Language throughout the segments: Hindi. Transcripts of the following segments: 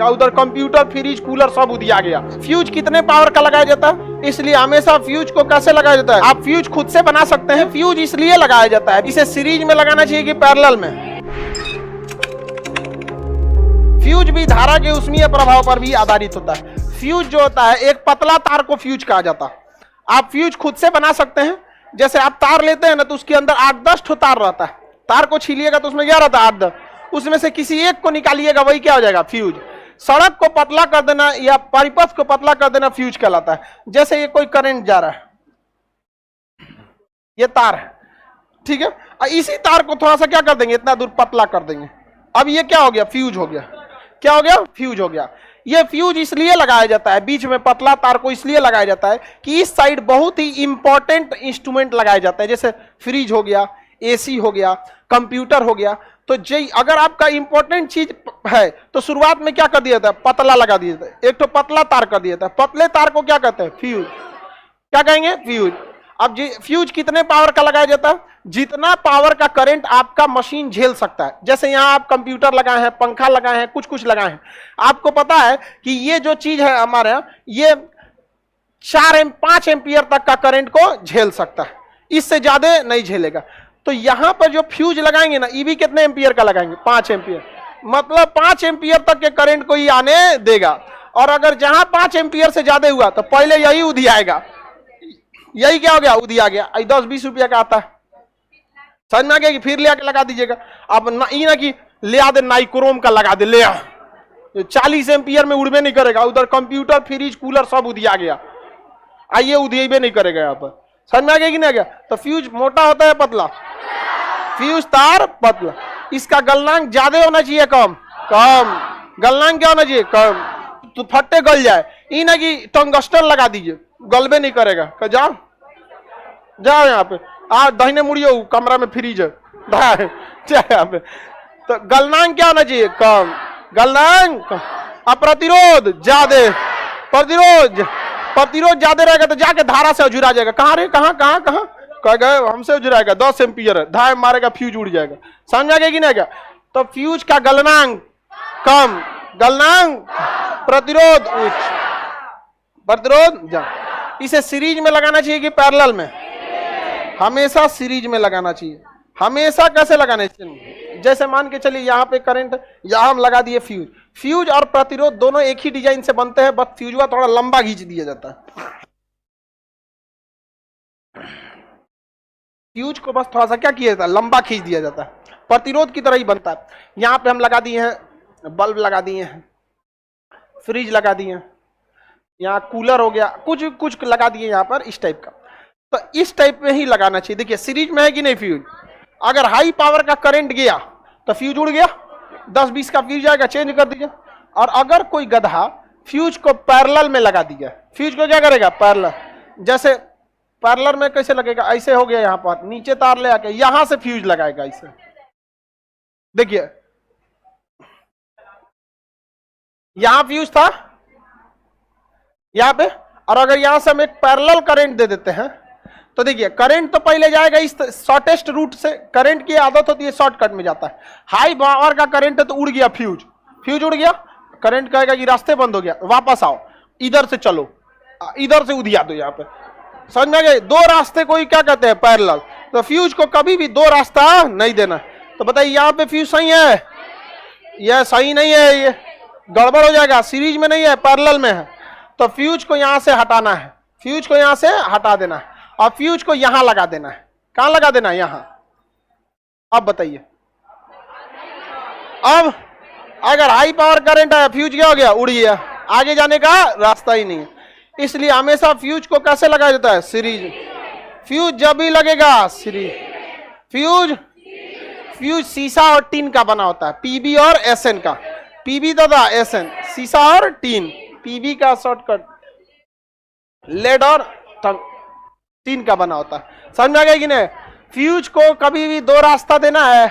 उधर कंप्यूटर, फ्रिज, कूलर सब उदिया गया। फ्यूज कितने पावर का लगाया जाता है? इसलिए हमेशा फ्यूज को कैसे लगाया जाता है? आप फ्यूज खुद से बना सकते हैं। फ्यूज इसलिए लगाया जाता है, इसे सीरीज में लगाना चाहिए कि पैरेलल में। फ्यूज भी धारा के ऊष्मीय प्रभाव पर भी आधारित होता है। फ्यूज जो होता है, एक पतला तार को फ्यूज कहा जाता है। आप फ्यूज खुद से बना सकते हैं। जैसे आप तार लेते हैं ना, तो उसके अंदर 8-10 ठो तार रहता है। तार को छीलिएगा तो उसमें क्या रहता है? 8-10। उसमें से किसी एक को निकालिएगा, वही क्या हो जाएगा? फ्यूज। सड़क को पतला कर देना या परिपथ को पतला कर देना फ्यूज कहलाता है। जैसे ये कोई करंट जा रहा है, ये तार है, ठीक है, इसी तार को थोड़ा सा क्या कर देंगे? इतना दूर पतला कर देंगे। अब ये क्या हो गया? फ्यूज हो गया। क्या हो गया? फ्यूज हो गया। ये फ्यूज इसलिए लगाया जाता है, बीच में पतला तार को इसलिए लगाया जाता है कि इस साइड बहुत ही इंपॉर्टेंट इंस्ट्रूमेंट लगाए जाते हैं। जैसे फ्रिज हो गया, एसी हो गया, कंप्यूटर हो गया। तो अगर आपका इंपॉर्टेंट चीज है तो शुरुआत में क्या कर दिया था? पतला लगा दिया था, एक तो पतला तार कर दिया था। पतले तार को क्या कहते हैं? फ्यूज। क्या कहेंगे? फ्यूज। अब फ्यूज कितने पावर का लगाया जाता है? जितना पावर का करंट आपका मशीन झेल सकता है। जैसे यहाँ आप कंप्यूटर लगाए हैं, पंखा लगाए हैं, कुछ कुछ लगाए हैं। आपको पता है कि ये जो चीज है हमारे यहाँ, ये 5 एम्पियर तक का करंट को झेल सकता है, इससे ज्यादा नहीं झेलेगा। तो यहां पर जो फ्यूज लगाएंगे ना, ये भी कितने एम्पियर का लगाएंगे? 5 एम्पियर। मतलब 5 एम्पियर तक के करंट को ये आने देगा। और अगर जहां 5 एम्पियर से ज्यादा हुआ तो पहले यही उधियाएगा। यही क्या हो गया? उधिया गया। 10-20 रुपया का आता है, समझ में आ गया? कि फिर ले आके लगा दीजिएगा। अब ना कि ले आ दे नाइक्रोम का लगा दे, ले आ, 40 एम्पियर में उड़बे नहीं करेगा। उधर कंप्यूटर, फ्रिज, कूलर सब उधिया गया, आइए उधियबे नहीं करेगा। यहाँ पर समझ में आ गया कि नहीं आ गया? तो फ्यूज मोटा होता है पतला? फ्यूज तार पतला। इसका गलनांक ज्यादा होना चाहिए कम? कम। गलनांक क्या होना चाहिए? कम। तो फट्टे गल जाए। ये ना कि टंगस्टन लगा दीजिए, गलबे नहीं करेगा। जाओ जाओ यहाँ पे, दाहिने मुड़ियो, कमरा में फ्रिज है, यहाँ पे। तो गलनांक क्या होना चाहिए? कम। गलनांक। अब प्रतिरोध ज्यादा। प्रतिरोध ज्यादा रहेगा तो जाके धारा से जुड़ा जाएगा। कहाँ रे? कहाँ कहाँ कहाँ कह गए? हमसे जुड़ाएगा। 10 एम्पियर है, धाए मारेगा, फ्यूज उड़ जाएगा। समझ आ गया कि नहीं गया? तो फ्यूज का गलनांक कम, गलनांक, प्रतिरोध उच्च। प्रतिरोध इसे सीरीज में लगाना चाहिए कि पैरेलल में? हमेशा सीरीज में लगाना चाहिए। हमेशा कैसे लगाना चाहिए? जैसे मान के चलिए यहाँ पे करंट, यहाँ हम लगा दिए फ्यूज। फ्यूज और प्रतिरोध दोनों एक ही डिजाइन से बनते हैं, बस फ्यूज थोड़ा लंबा खींच दिया जाता है। फ्यूज को बस थोड़ा सा क्या किया जाता है? लंबा खींच दिया जाता है। प्रतिरोध की तरह ही बनता है। यहाँ पे हम लगा दिए हैं, बल्ब लगा दिए हैं, फ्रिज लगा दिए हैं, यहाँ कूलर हो गया, कुछ कुछ लगा दिए यहाँ पर, इस टाइप का। तो इस टाइप में ही लगाना चाहिए। देखिए सीरीज में है कि नहीं फ्यूज? अगर हाई पावर का करंट गया तो फ्यूज उड़ गया, 10-20 का फ्यूज आएगा, चेंज कर दीजिए। और अगर कोई गधा फ्यूज को पैरेलल में लगा दिया, फ्यूज को क्या करेगा? पैरेलल। जैसे पैरेलल में कैसे लगेगा? ऐसे हो गया, यहाँ पर नीचे तार ले आके यहां से फ्यूज लगाएगा ऐसे। देखिए यहां फ्यूज था यहां पे, और अगर यहां से हम एक पैरेलल करंट दे देते हैं तो देखिए करंट तो पहले जाएगा इस शॉर्टेस्ट रूट से। करंट की आदत होती है शॉर्टकट में जाता है। हाई पावर का करंट है तो उड़ गया फ्यूज, फ्यूज उड़ गया, करंट कहेगा कि रास्ते बंद हो गया, वापस आओ, इधर से चलो, इधर से उधिया दो। यहाँ पे समझ में आ गए? 2 रास्ते को ही क्या कहते हैं? पैरेलल। तो फ्यूज को कभी भी 2 रास्ता नहीं देना। तो बताइए यहाँ पे फ्यूज सही है? यह सही नहीं है, ये गड़बड़ हो जाएगा। सीरीज में नहीं है, पैरेलल में है। तो फ्यूज को यहां से हटाना है, फ्यूज को यहां से हटा देना है, और फ्यूज को यहां लगा देना है। कहां लगा देना है? यहां। अब बताइए, अब अगर हाई पावर करंट है, फ्यूज क्या हो गया? उड़ गया, आगे जाने का रास्ता ही नहीं है। इसलिए हमेशा फ्यूज को कैसे लगाया जाता है? सीरीज। फ्यूज जब भी लगेगा सीरीज। फ्यूज शीशा और टीन का बना होता है, पीबी और एसएन का। पीबी तथा एसएन, शीशा और टीन। पीबी का शॉर्टकट लेड और टीन का बना होता है। समझ में आ गया कि नहीं? फ्यूज को कभी भी 2 रास्ता देना है,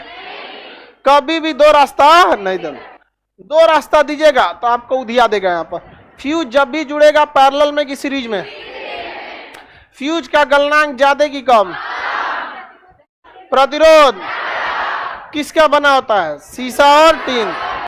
कभी भी 2 रास्ता नहीं देना। 2 रास्ता दीजिएगा तो आपको उधिया देगा। यहाँ पर फ्यूज जब भी जुड़ेगा पैरेलल में कि सीरीज में, फ्यूज का गलनांक ज्यादा की कम? प्रतिरोध किसका बना होता है? शीशा और टीन।